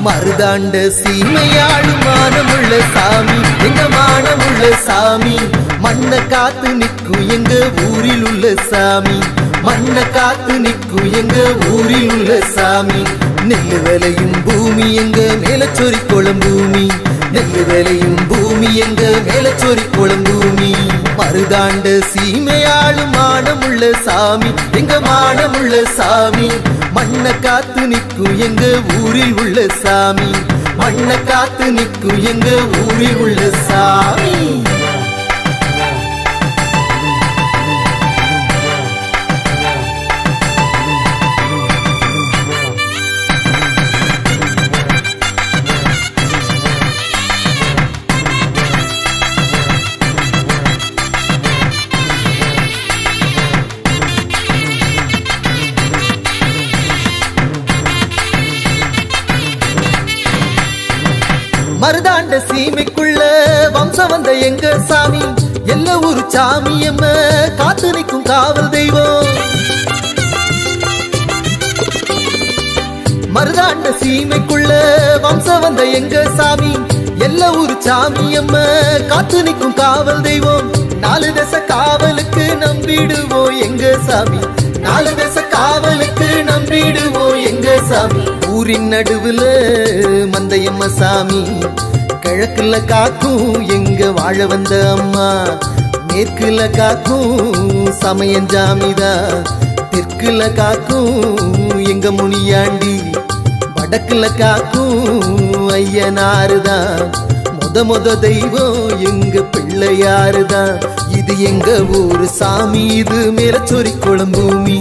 மருதாண்ட சீமையாளும் மானமுள்ள சாமி, எங்க மானமுள்ள சாமி. மண்ணை காத்து நிற்கும் எங்க ஊரில் உள்ள சாமி, மண்ணை காத்து நிற்கும் எங்க ஊரில் உள்ள சாமி. நெல்லு விளையும் பூமி எங்க மேலச்சொரி குளம் பூமி, நெல்லு விளையும் பூமி எங்க மேலச்சொரி குளம் பூமி. மருதாண்ட சீமையாளும் மானமுள்ள சாமி, எங்க மானமுள்ள சாமி. மண்ணை காத்து நிற்கும் எங்க ஊரில் உள்ள சாமி, மண்ணை காத்து நிற்கும் எங்க ஊரில் உள்ள சாமி. மருதாண்ட சீமைக்குள்ள வம்சம் வந்த எங்க சாமி, எல்லா ஊரு சாமி எம்ம காத்து நிற்கும் காவல் தெய்வம். மருதாண்ட சீமைக்குள்ள வம்சம் வந்த எங்க சாமி, எல்லா ஊரு சாமி எம்ம காத்து நிற்கும் காவல் தெய்வம். 4 தசை காவலுக்கு நம்பிடுவோம் எங்க சாமி, 4 தசை காவலுக்கு நம்பிடுவோம் எங்க சாமி. ஊரின் நடுவுல மந்தையம்மா சாமி, கிழக்குல காக்கும் எங்க வாழ வந்த அம்மா, மேற்குல காக்கும் சமயஞ்சாமிதான், தெற்குல காக்கும் எங்க முனியாண்டி, வடக்குல காக்கும் ஐயனாருதான். முத தெய்வம் எங்க பிள்ளையாருதான். இது எங்க ஊரு சாமி, இது மேலச்சொரி குளம் பூமி.